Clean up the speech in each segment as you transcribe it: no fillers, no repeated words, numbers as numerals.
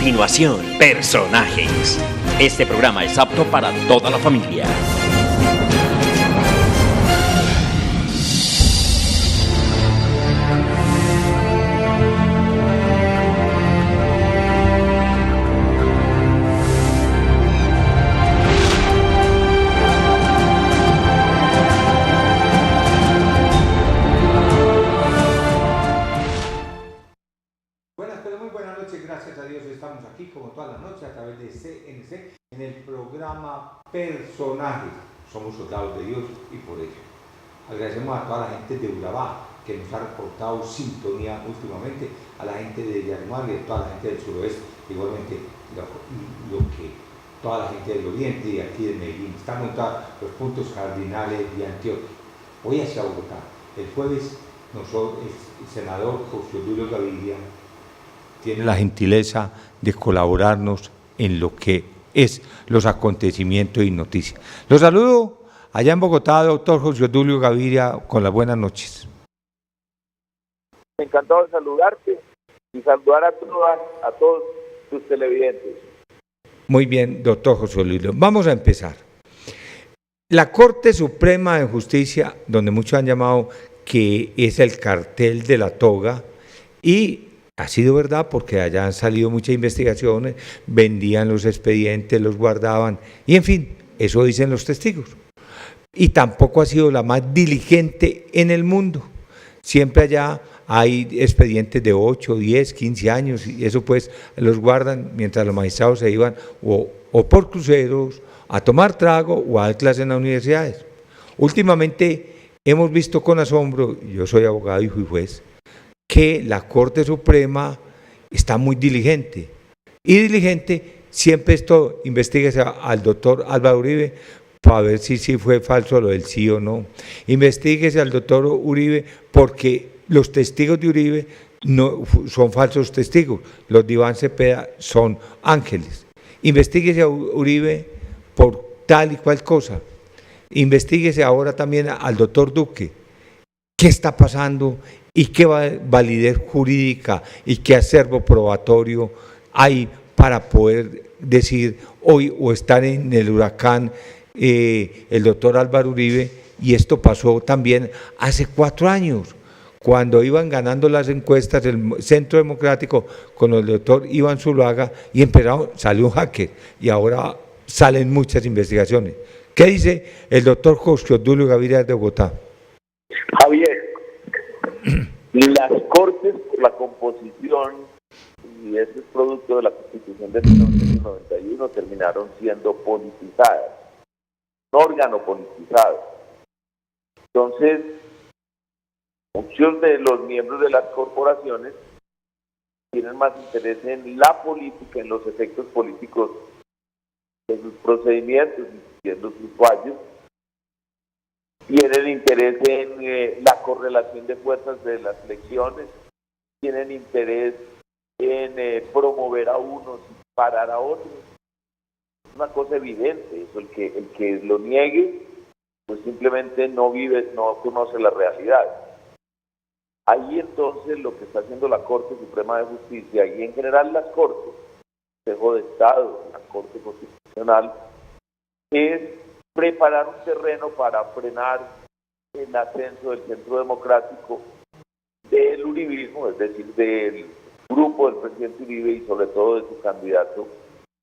continuación, Personajes. Este programa es apto para toda la familia. En el programa Personajes. Somos soldados de Dios y por ello agradecemos a toda la gente de Urabá que nos ha reportado sintonía últimamente, a la gente de Yarimar y a toda la gente del suroeste, igualmente lo que toda la gente del oriente y aquí de Medellín. Estamos en todos los puntos cardinales de Antioquia. Hoy hacia Bogotá. El jueves el senador José Odulio Gaviria tiene la gentileza de colaborarnos en lo que es los acontecimientos y noticias. Los saludo allá en Bogotá, doctor José Odulio Gaviria, con las buenas noches. Encantado de saludarte y saludar a todos tus televidentes. Muy bien, doctor José Odulio. Vamos a empezar. La Corte Suprema de Justicia, donde muchos han llamado que es el cartel de la toga, y ha sido verdad porque allá han salido muchas investigaciones, vendían los expedientes, los guardaban, y en fin, eso dicen los testigos. Y tampoco ha sido la más diligente en el mundo. Siempre allá hay expedientes de 8, 10, 15 años, y eso pues los guardan mientras los magistrados se iban o por cruceros, a tomar trago o a dar clases en las universidades. Últimamente hemos visto con asombro, yo soy abogado y fui juez, que la Corte Suprema está muy diligente. Y diligente siempre esto, investíguese al doctor Álvaro Uribe para ver si fue falso lo del sí o no. Investíguese al doctor Uribe porque los testigos de Uribe no son falsos testigos, los de Iván Cepeda son ángeles. Investíguese a Uribe por tal y cual cosa. Investíguese ahora también al doctor Duque. ¿Qué está pasando? ¿Y qué validez jurídica y qué acervo probatorio hay para poder decir hoy o estar en el huracán el doctor Álvaro Uribe? Y esto pasó también hace 4 años, cuando iban ganando las encuestas el Centro Democrático con el doctor Iván Zuluaga y salió un hacker y ahora salen muchas investigaciones. ¿Qué dice el doctor José Odulio Gaviria de Bogotá? Javier, las Cortes, por la composición, y ese es producto de la Constitución de 1991, terminaron siendo politizadas, un órgano politizado. Entonces, muchos de los miembros de las corporaciones tienen más interés en la política, en los efectos políticos de sus procedimientos, incluyendo sus fallos. Tienen interés en la correlación de fuerzas de las elecciones, tienen interés en promover a unos y parar a otros. Es una cosa evidente, eso, el que lo niegue, pues simplemente no conoce la realidad. Ahí entonces lo que está haciendo la Corte Suprema de Justicia y en general las Cortes, el Consejo de Estado, la Corte Constitucional, es preparar un terreno para frenar el ascenso del centro democrático del uribismo, es decir, del grupo del presidente Uribe y sobre todo de su candidato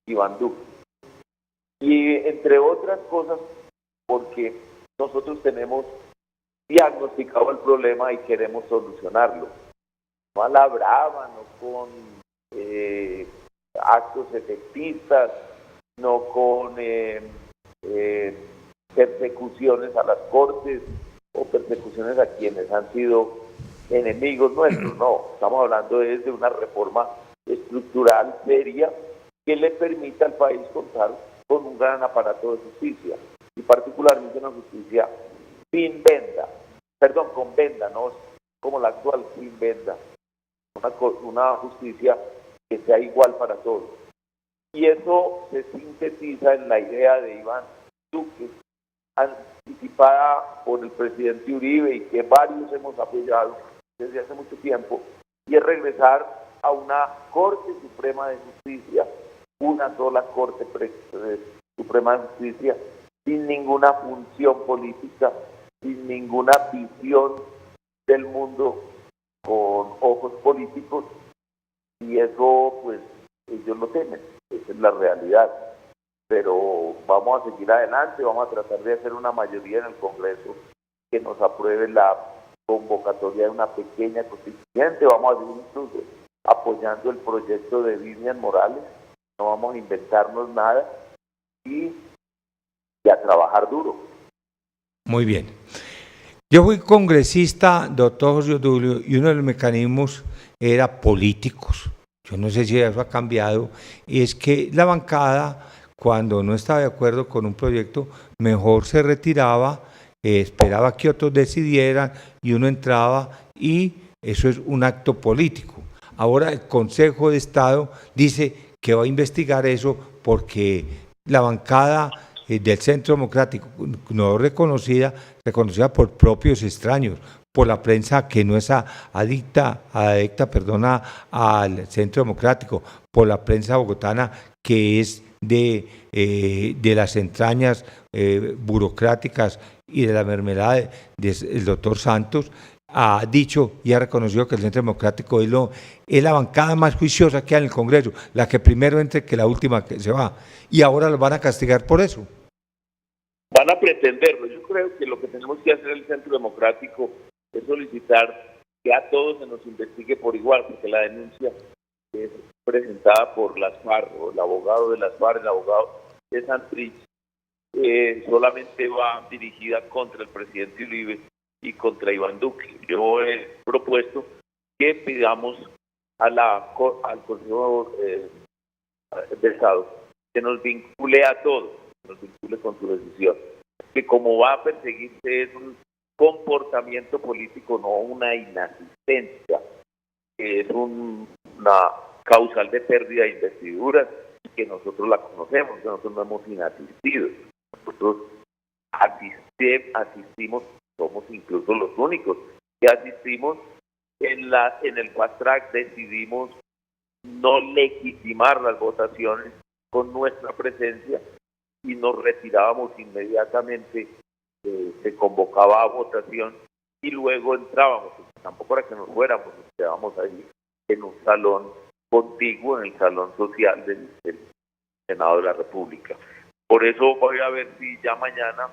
Iván Duque. Y entre otras cosas, porque nosotros tenemos diagnosticado el problema y queremos solucionarlo. No a la brava, no con actos efectistas, no con persecuciones a las cortes o persecuciones a quienes han sido enemigos nuestros, no, estamos hablando de una reforma estructural seria que le permita al país contar con un gran aparato de justicia y particularmente una justicia con venda, no como la actual sin venda, una justicia que sea igual para todos. Y eso se sintetiza en la idea de Iván Duque, anticipada por el presidente Uribe y que varios hemos apoyado desde hace mucho tiempo, y es regresar a una Corte Suprema de Justicia, una sola Corte Suprema de Justicia, sin ninguna función política, sin ninguna visión del mundo con ojos políticos, y eso pues ellos lo temen, esa es la realidad. Pero vamos a seguir adelante, vamos a tratar de hacer una mayoría en el Congreso que nos apruebe la convocatoria de una pequeña constituyente, vamos a seguir incluso apoyando el proyecto de Vivian Morales, no vamos a inventarnos nada y a trabajar duro. Muy bien. Yo fui congresista, doctor José Odulio, y uno de los mecanismos era políticos. Yo no sé si eso ha cambiado, y es que la bancada, cuando no estaba de acuerdo con un proyecto, mejor se retiraba, esperaba que otros decidieran y uno entraba, y eso es un acto político. Ahora el Consejo de Estado dice que va a investigar eso porque la bancada del Centro Democrático, no reconocida por propios extraños, por la prensa que no es adicta al Centro Democrático, por la prensa bogotana que es de las entrañas burocráticas y de la mermelada del doctor Santos, ha dicho y ha reconocido que el Centro Democrático es la bancada más juiciosa que hay en el Congreso, la que primero entre que la última que se va, y ahora los van a castigar por eso. Van a pretenderlo. Yo creo que lo que tenemos que hacer el Centro Democrático es solicitar que a todos se nos investigue por igual, porque la denuncia es presentada por las FARC, o el abogado de las FARC, el abogado de Santrich, solamente va dirigida contra el presidente Uribe y contra Iván Duque. Yo he propuesto que pidamos al Consejo de Estado que nos vincule a todos, nos vincule con su decisión, que como va a perseguirse es un comportamiento político, no una inasistencia, que es una causal de pérdida de investiduras, que nosotros la conocemos, que nosotros no hemos inasistido, nosotros asistimos, somos incluso los únicos que asistimos en el fast track, decidimos no legitimar las votaciones con nuestra presencia y nos retirábamos inmediatamente, se convocaba a votación y luego entrábamos, tampoco era que nos fuéramos, nos quedábamos ahí en un salón contiguo, en el salón social del Senado de la República. Por eso voy a ver si ya mañana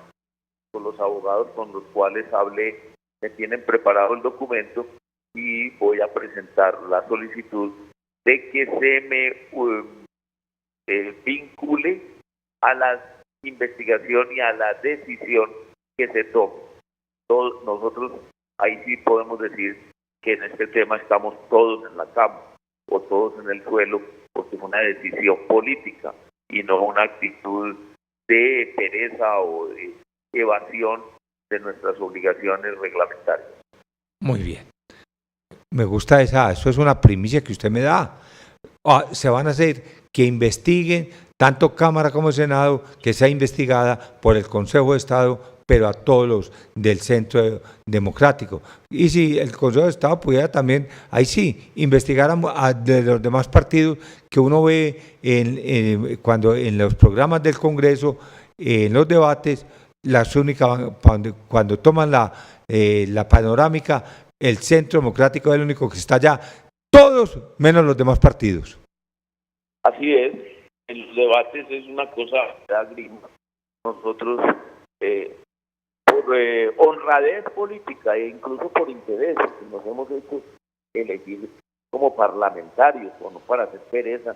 con los abogados con los cuales hablé me tienen preparado el documento y voy a presentar la solicitud de que se me vincule a la investigación y a la decisión que se tome. Todos nosotros ahí sí podemos decir que en este tema estamos todos en la cama o todos en el suelo, porque es una decisión política y no una actitud de pereza o de evasión de nuestras obligaciones reglamentarias. Muy bien. Me gusta eso es una primicia que usted me da. Se van a hacer que investiguen, tanto Cámara como Senado, que sea investigada por el Consejo de Estado, pero a todos los del Centro Democrático. Y si el Consejo de Estado pudiera también, ahí sí, investigar de los demás partidos que uno ve cuando en los programas del Congreso, en los debates, las únicas, cuando toman la panorámica, el Centro Democrático es el único que está allá, todos menos los demás partidos. Así es, en los debates es una cosa de grima. Nosotros, por honradez política e incluso por interés, nos hemos hecho elegir como parlamentarios, o no para hacer pereza,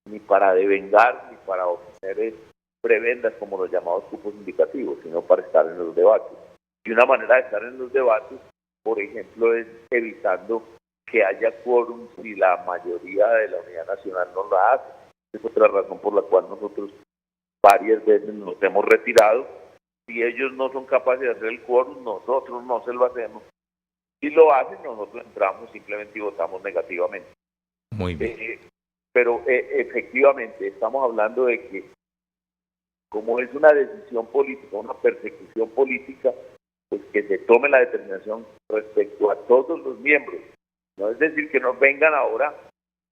ni para devengar, ni para obtener prebendas como los llamados cupos indicativos, sino para estar en los debates. Y una manera de estar en los debates, por ejemplo, es evitando que haya quórum si la mayoría de la Unidad Nacional no la hace. Es otra razón por la cual nosotros varias veces nos hemos retirado. Si ellos no son capaces de hacer el quórum, nosotros no se lo hacemos. Si lo hacen, nosotros entramos simplemente y votamos negativamente. Muy bien. Pero efectivamente estamos hablando de que como es una decisión política, una persecución política, pues que se tome la determinación respecto a todos los miembros. No es decir que nos vengan ahora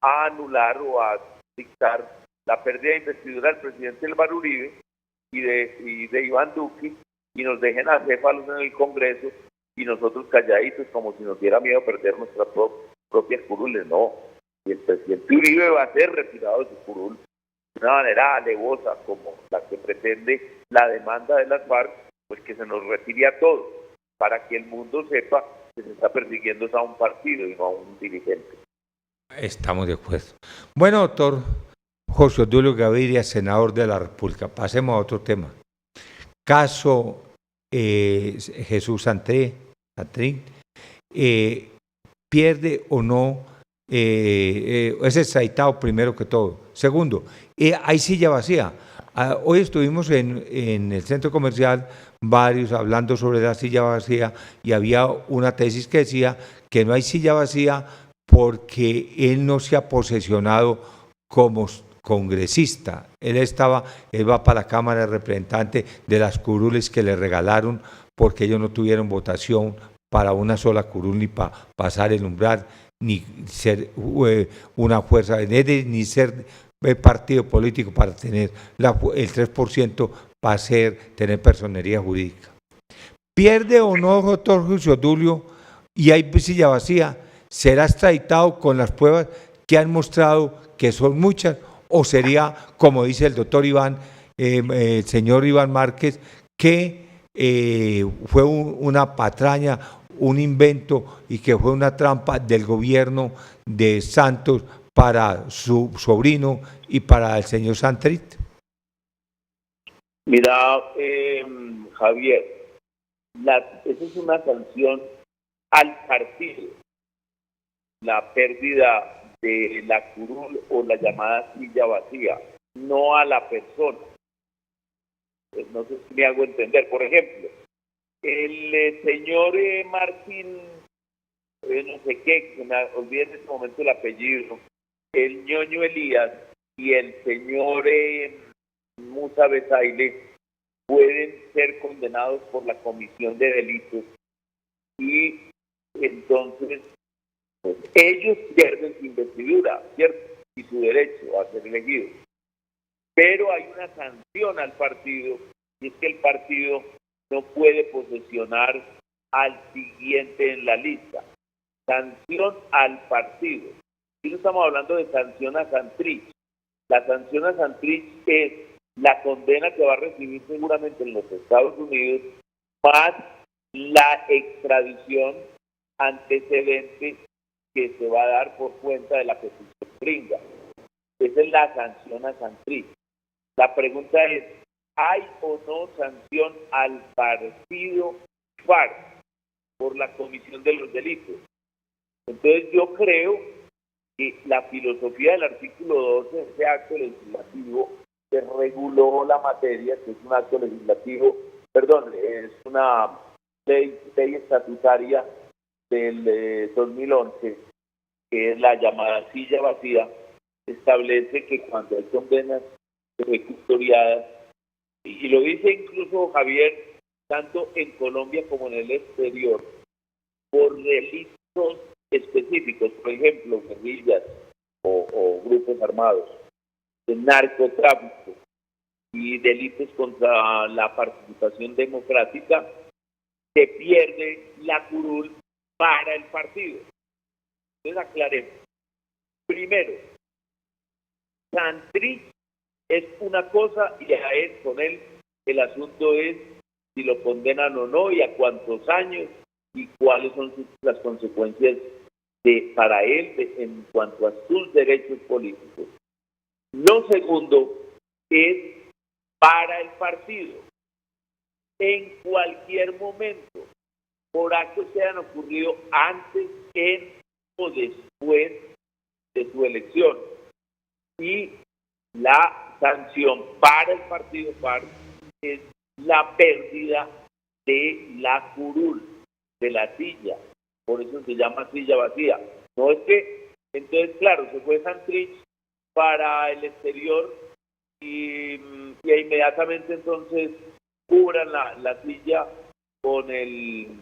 a anular o a dictar la pérdida de investidura del presidente Álvaro Uribe y de Iván Duque, y nos dejen acéfalos en el Congreso y nosotros calladitos como si nos diera miedo perder nuestras propias curules. No, y el presidente Uribe va a ser retirado de su curul de una manera alevosa como la que pretende la demanda de las FARC, pues que se nos retire a todos, para que el mundo sepa que se está persiguiendo a un partido y no a un dirigente. Estamos de acuerdo. Bueno, doctor José Obdulio Gaviria, senador de la República. Pasemos a otro tema. Caso Jesús Santrín, pierde o no, es extraditado primero que todo. Segundo, hay silla vacía. Hoy estuvimos en el centro comercial varios hablando sobre la silla vacía y había una tesis que decía que no hay silla vacía porque él no se ha posesionado como congresista. Él va para la Cámara de Representantes de las curules que le regalaron porque ellos no tuvieron votación para una sola curul ni para pasar el umbral, ni ser una fuerza ni ser partido político para tener el 3% para tener personería jurídica. ¿Pierde o no, doctor José Obdulio, y hay silla vacía? ¿Será extraditado con las pruebas que han mostrado que son muchas? ¿O sería, como dice el doctor Iván, el señor Iván Márquez, que fue una patraña, un invento y que fue una trampa del gobierno de Santos para su sobrino y para el señor Santrit? Mira, Javier, esa es una sanción al partido, la pérdida de la curul o la llamada silla vacía, no a la persona. Pues no sé si me hago entender. Por ejemplo, el señor Martín, no sé qué, que me olvidé en este momento el apellido, el ñoño Elías y el señor Musa Besaile pueden ser condenados por la comisión de delitos y entonces pues, ellos pierden su investidura, ¿cierto? Y su derecho a ser elegidos. Pero hay una sanción al partido, y es que el partido no puede posesionar al siguiente en la lista. Sanción al partido. Aquí no estamos hablando de sanción a Santrich. La sanción a Santrich es la condena que va a recibir seguramente en los Estados Unidos, más la extradición antecedente que se va a dar por cuenta de la petición gringa. Esa es la sanción a Santrich. La pregunta es, ¿hay o no sanción al partido FARC por la comisión de los delitos? Entonces yo creo que la filosofía del artículo 12 de ese acto legislativo que reguló la materia, que es un acto legislativo, es una ley estatutaria del 2011, que es la llamada silla vacía, establece que cuando hay condenas custodiadas, y lo dice incluso Javier, tanto en Colombia como en el exterior, por delitos específicos, por ejemplo, guerrillas o grupos armados, de narcotráfico y delitos contra la participación democrática, se pierde la curul para el partido. Entonces aclaremos. Primero, Santrich es una cosa y con él el asunto es si lo condenan o no y a cuántos años y cuáles son las consecuencias para él en cuanto a sus derechos políticos. Lo segundo es para el partido. En cualquier momento, por actos que hayan ocurrido antes, en o después de su elección. Y la sanción para el partido FARC es la pérdida de la curul, de la silla. Por eso se llama silla vacía. No es que, entonces, claro, se fue Santrich para el exterior y inmediatamente entonces cubran la silla con el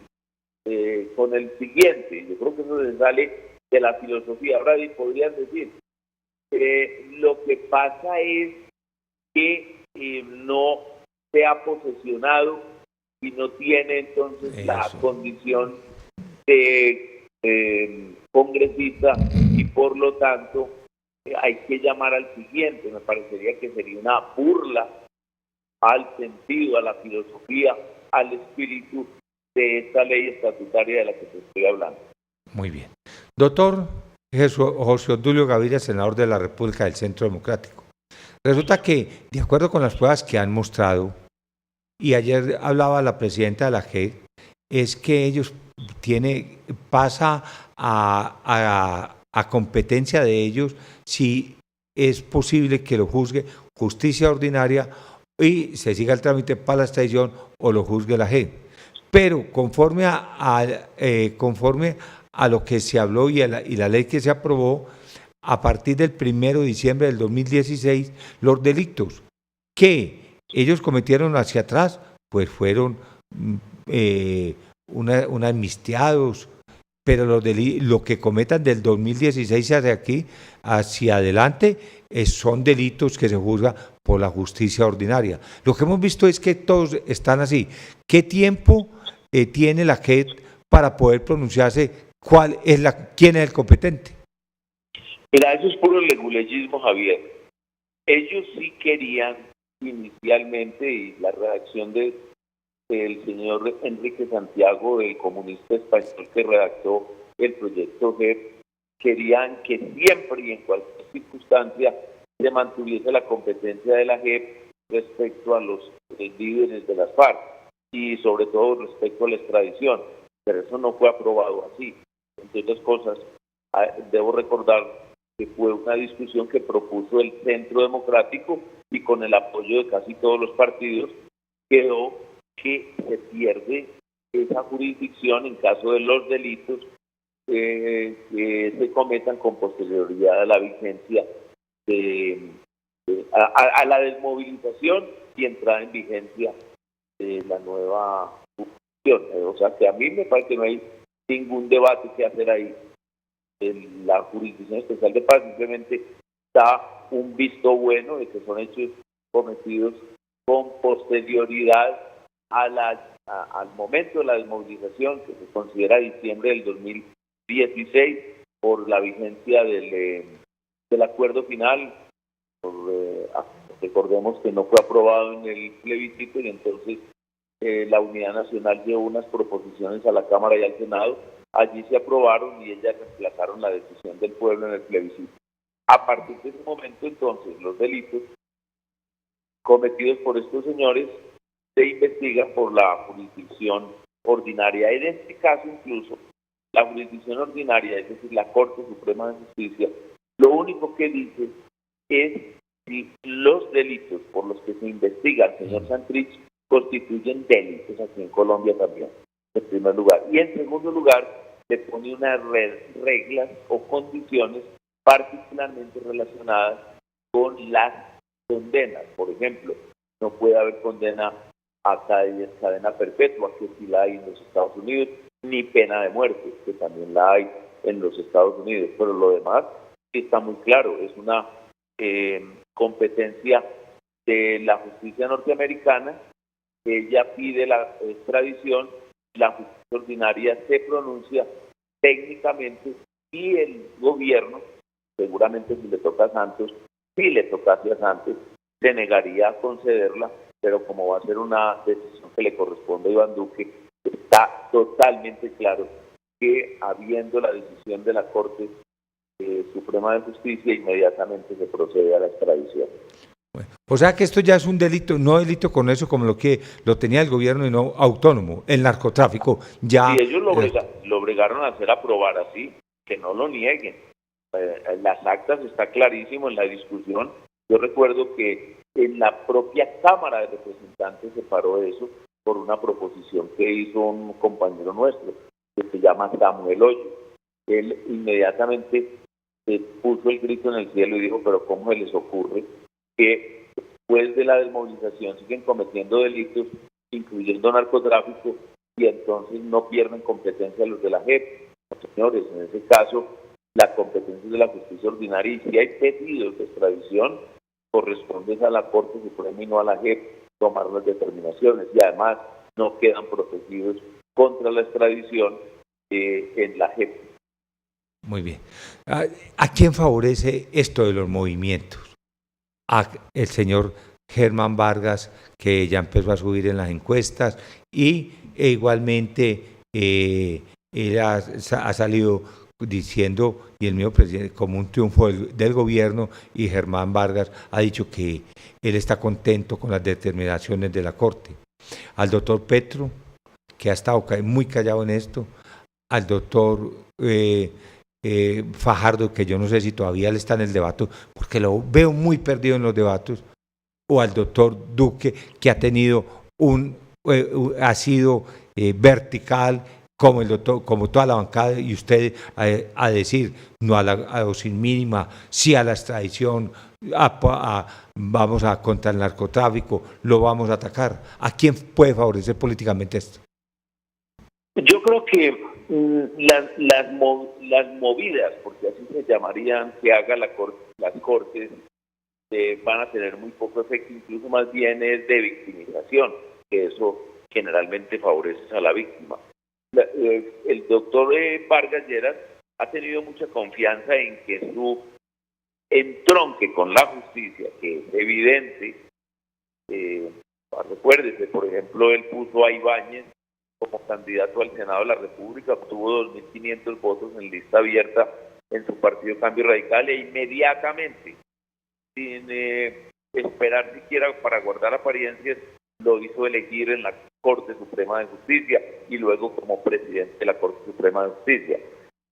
siguiente. Yo creo que eso se sale de la filosofía. Ahora podrían decir, Lo que pasa es que no se ha posesionado y no tiene entonces la condición de congresista y por lo tanto hay que llamar al siguiente. Me parecería que sería una burla al sentido, a la filosofía, al espíritu de esta ley estatutaria de la que te estoy hablando. Muy bien. Doctor José Obdulio Gaviria, senador de la República del Centro Democrático. Resulta que, de acuerdo con las pruebas que han mostrado, y ayer hablaba la presidenta de la JEP, es que ellos pasa a competencia de ellos si es posible que lo juzgue justicia ordinaria y se siga el trámite para la extradición o lo juzgue la JEP. Pero conforme a lo que se habló y la ley que se aprobó, a partir del 1 de diciembre del 2016, los delitos que ellos cometieron hacia atrás, pues fueron amnistiados, pero lo que cometan del 2016 hacia aquí, hacia adelante, son delitos que se juzgan por la justicia ordinaria. Lo que hemos visto es que todos están así. ¿Qué tiempo tiene la JEP para poder pronunciarse quién es el competente? Mira, eso es puro leguleyismo, Javier. Ellos sí querían inicialmente, y la redacción del señor Enrique Santiago, el comunista español que redactó el proyecto JEP, querían que siempre y en cualquier circunstancia se mantuviese la competencia de la JEP respecto a los líderes de las FARC y sobre todo respecto a la extradición, pero eso no fue aprobado así. Entre otras cosas, debo recordar que fue una discusión que propuso el Centro Democrático y con el apoyo de casi todos los partidos quedó que se pierde esa jurisdicción en caso de los delitos que se cometan con posterioridad a la vigencia a la desmovilización y entrada en vigencia de la nueva jurisdicción. O sea que a mí me parece que no hay ningún debate que hacer ahí. La Jurisdicción Especial de Paz simplemente da un visto bueno de que son hechos cometidos con posterioridad al momento de la desmovilización, que se considera diciembre del 2016, por la vigencia del acuerdo final. Recordemos que no fue aprobado en el plebiscito y entonces la Unidad Nacional llevó unas proposiciones a la Cámara y al Senado. Allí se aprobaron y ellas reemplazaron la decisión del pueblo en el plebiscito. A partir de ese momento, entonces, los delitos cometidos por estos señores se investigan por la jurisdicción ordinaria. En este caso, incluso, la jurisdicción ordinaria, es decir, la Corte Suprema de Justicia, lo único que dice es si los delitos por los que se investiga el señor Santrich constituyen delitos aquí en Colombia también, en primer lugar. Y en segundo lugar, se pone unas reglas o condiciones particularmente relacionadas con las condenas. Por ejemplo, no puede haber condena a cadena perpetua, que sí la hay en los Estados Unidos, ni pena de muerte, que también la hay en los Estados Unidos. Pero lo demás está muy claro, es una competencia de la justicia norteamericana. Ella pide la extradición, la justicia ordinaria se pronuncia técnicamente y el gobierno, seguramente si le toca a Santos, si le tocase a Santos, se negaría a concederla, pero como va a ser una decisión que le corresponde a Iván Duque, está totalmente claro que habiendo la decisión de la Corte Suprema de Justicia, inmediatamente se procede a la extradición. Bueno, o sea que esto ya es un delito, no delito con eso como lo que lo tenía el gobierno y no autónomo, el narcotráfico ya... Y ellos lo obligaron a hacer aprobar así, que no lo nieguen. Las actas está clarísimo en la discusión. Yo recuerdo que en la propia Cámara de Representantes se paró eso por una proposición que hizo un compañero nuestro, que se llama Samuel Hoyo. Él inmediatamente puso el grito en el cielo y dijo, pero ¿cómo se les ocurre que después de la desmovilización siguen cometiendo delitos, incluyendo narcotráfico, y entonces no pierden competencia los de la JEP? Señores, en ese caso la competencia de la justicia ordinaria, y si hay pedidos de extradición, corresponde a la Corte Suprema y no a la JEP tomar las determinaciones, y además no quedan protegidos contra la extradición en la JEP. Muy bien. ¿A quién favorece esto de los movimientos? A el señor Germán Vargas, que ya empezó a subir en las encuestas, y igualmente él ha salido diciendo, y el mismo presidente, como un triunfo del gobierno, y Germán Vargas ha dicho que él está contento con las determinaciones de la Corte. Al doctor Petro, que ha estado muy callado en esto, al doctor Fajardo, que yo no sé si todavía él está en el debate, porque lo veo muy perdido en los debates, o al doctor Duque, que ha tenido ha sido vertical, como el doctor, como toda la bancada, y usted a decir no a la dosis mínima, sí a la extradición, vamos a contra el narcotráfico, lo vamos a atacar. ¿A quién puede favorecer políticamente esto? Yo creo que las movidas, porque así se llamarían, que haga las Cortes, van a tener muy poco efecto, incluso más bien es de victimización, que eso generalmente favorece a la víctima. El doctor Vargas Lleras ha tenido mucha confianza en que su entronque con la justicia, que es evidente, recuérdese, por ejemplo, él puso a Ibáñez como candidato al Senado de la República, obtuvo 2.500 votos en lista abierta en su partido Cambio Radical, e inmediatamente, sin esperar siquiera para guardar apariencias, lo hizo elegir en la Corte Suprema de Justicia y luego como presidente de la Corte Suprema de Justicia.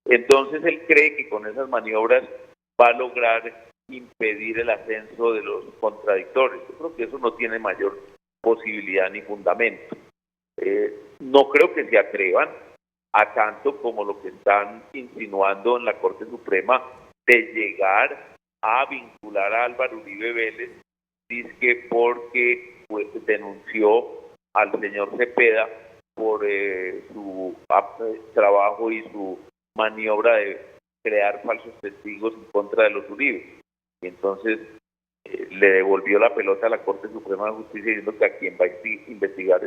Entonces él cree que con esas maniobras va a lograr impedir el ascenso de los contradictores. Yo creo que eso no tiene mayor posibilidad ni fundamento. No creo que se atrevan a tanto como lo que están insinuando en la Corte Suprema de llegar a vincular a Álvaro Uribe Vélez, dice porque denunció al señor Cepeda por su trabajo y su maniobra de crear falsos testigos en contra de los Uribe. Y entonces le devolvió la pelota a la Corte Suprema de Justicia diciendo que a quien va a investigar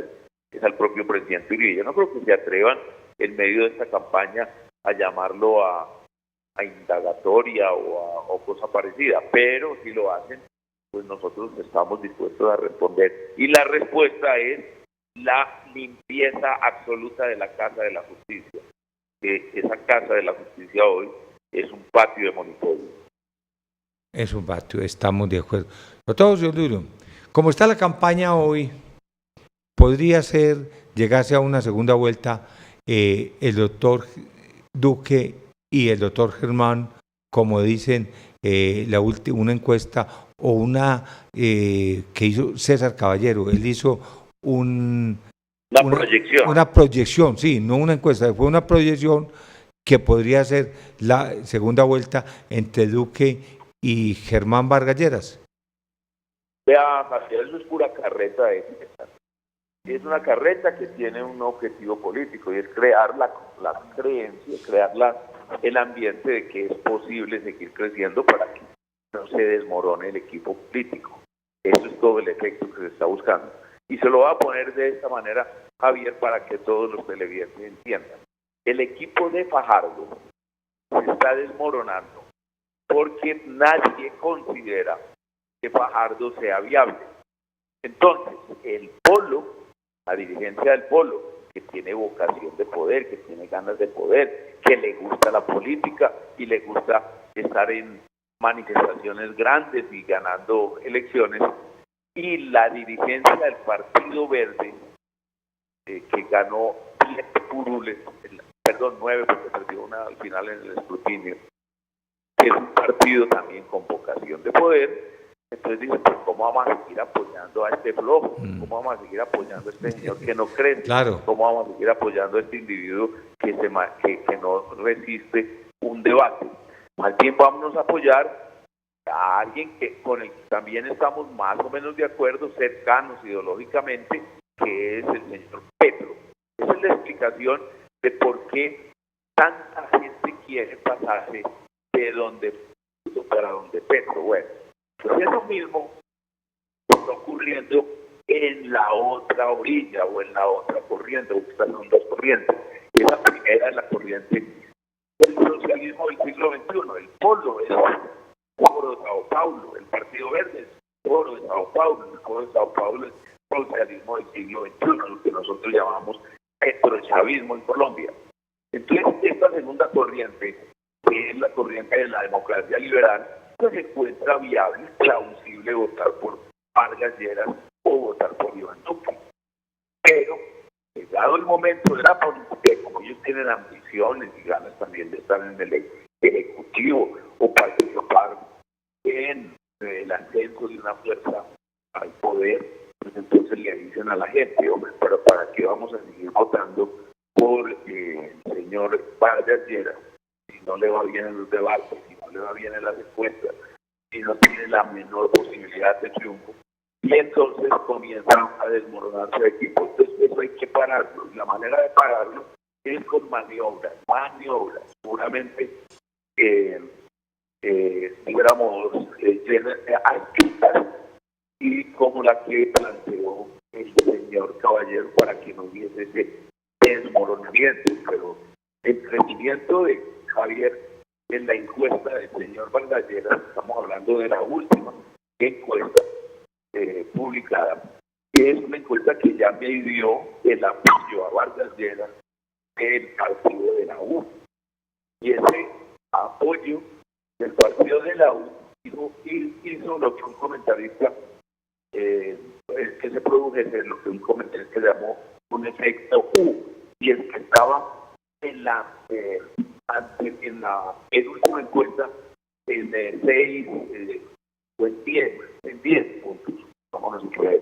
es al propio presidente Uribe. Yo no creo que se atrevan en medio de esta campaña a llamarlo a indagatoria o cosa parecida, pero si lo hacen, pues nosotros estamos dispuestos a responder. Y la respuesta es la limpieza absoluta de la Casa de la Justicia. Esa Casa de la Justicia hoy es un patio de monopolio. Es un patio, estamos de acuerdo. Doctor José Luis, como está la campaña hoy, podría llegarse a una segunda vuelta el doctor Duque y el doctor Germán, como dicen una encuesta o una que hizo César Caballero. Él hizo una proyección, sí, no una encuesta, fue una proyección que podría ser la segunda vuelta entre Duque y Germán Vargas Lleras. Vea, eso es pura carreta ética. Es una carreta que tiene un objetivo político y es crear la creencia, crear el ambiente de que es posible seguir creciendo para que no se desmorone el equipo político. Eso es todo el efecto que se está buscando. Y se lo va a poner de esta manera, Javier, para que todos los televidentes entiendan. El equipo de Fajardo se está desmoronando porque nadie considera que Fajardo sea viable. Entonces, el polo, la dirigencia del polo, que tiene vocación de poder, que tiene ganas de poder, que le gusta la política y le gusta estar en manifestaciones grandes y ganando elecciones, y la dirigencia del Partido Verde, que ganó 9, porque perdió una al final en el escrutinio, que es un partido también con vocación de poder. Entonces dice, pues ¿cómo vamos a seguir apoyando a este flojo? ¿Cómo vamos a seguir apoyando a este señor que no crece? Claro. ¿Cómo vamos a seguir apoyando a este individuo que no resiste un debate? Más bien vámonos a apoyar a alguien con el que también estamos más o menos de acuerdo, cercanos ideológicamente, que es el señor Petro. Esa es la explicación de por qué tanta gente quiere pasarse para donde Petro. Bueno, pues eso mismo está ocurriendo en la otra orilla o en la otra corriente, porque estas son dos corrientes. Y la primera es la corriente del socialismo del siglo XXI. El polo es Foro de Sao Paulo, el Partido Verde es Foro de Sao Paulo, el Foro de Sao Paulo es socialismo del siglo XXI, lo que nosotros llamamos petrochavismo en Colombia. Entonces, esta segunda corriente, que es la corriente de la democracia liberal, pues se encuentra viable, plausible votar por Vargas Lleras o votar por Iván Duque. Pero, llegado el momento de la política, como ellos tienen ambiciones y ganas también de estar en el Ejecutivo o participar en el ascenso de una fuerza al poder, pues entonces le dicen a la gente, hombre, pero ¿para qué vamos a seguir votando por el señor Vargas Lleras si no le va bien en los debates, si no le va bien en las encuestas, si no tiene la menor posibilidad de triunfo? Y entonces comienzan a desmoronarse el equipo. Entonces eso hay que pararlo. Y la manera de pararlo es con maniobras, seguramente digamos, astutas, y como la que planteó el señor Caballero para que no hubiese ese desmoronamiento. Pero el crecimiento de Javier en la encuesta del señor Vargas Lleras, estamos hablando de la última encuesta publicada, que es una encuesta que ya midió el apoyo a Vargas Lleras del partido de la U. Y ese apoyo del partido de la U hizo lo que un comentarista que se produjese, lo que un comentarista llamó un efecto U, y el que estaba en la última encuesta en 6 o en 10 puntos, como no se puede.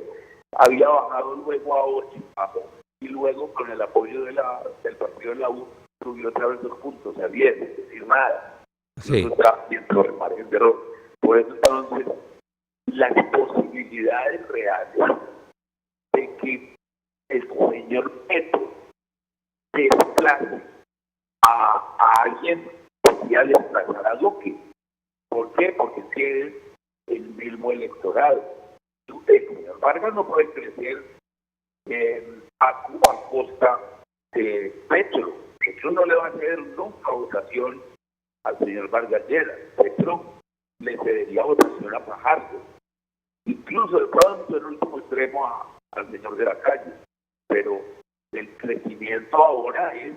Había bajado luego a 8, y luego con el apoyo del partido de la U subió otra vez 2 puntos, a 10, es decir, nada. Sí. Eso está dentro del margen de error. Por eso entonces las posibilidades reales de que el señor Petro desplace a alguien que ya desplazará a Duque. ¿Por qué? Porque es el mismo electorado. El señor Vargas no puede crecer a costa de Petro. Petro no le va a hacer nunca votación al señor Vargas Lleras. Petro le cedería votación a Fajardo, incluso de pronto en último extremo al señor de la Calle. Pero el crecimiento ahora es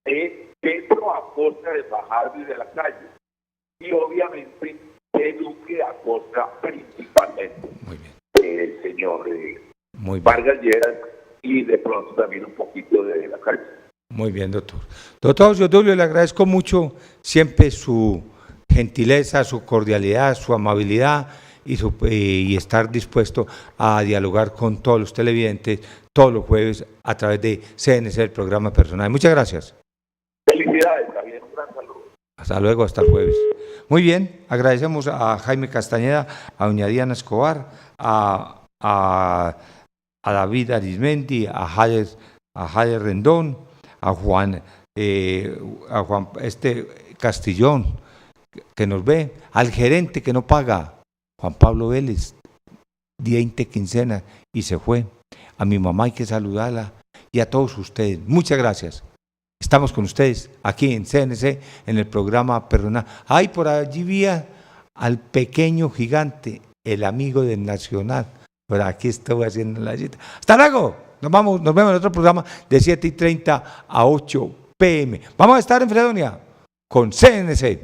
de Petro a costa de Fajardo y de la Calle, y obviamente de Duque a costa principalmente del señor Vargas Lleras, y de pronto también un poquito de la Calle. Muy bien, doctor. Doctor José Tulio, le agradezco mucho siempre su gentileza, su cordialidad, su amabilidad y estar dispuesto a dialogar con todos los televidentes todos los jueves a través de CNC, el programa personal. Muchas gracias. Felicidades, Javier. Un gran saludo. Hasta luego, hasta el jueves. Muy bien, agradecemos a Jaime Castañeda, a doña Diana Escobar, a David Arismendi, a Jader Rendón, a Juan Castillón, que nos ve, al gerente que no paga, Juan Pablo Vélez, 20 quincena y se fue. A mi mamá hay que saludarla, y a todos ustedes. Muchas gracias. Estamos con ustedes aquí en CNC, en el programa Personal. Ay, por allí vi al pequeño gigante, el amigo del Nacional. Por aquí estoy haciendo la cita. ¡Hasta luego! Nos vemos en otro programa de 7:30 a 8 p.m. Vamos a estar en Fredonia con CNC.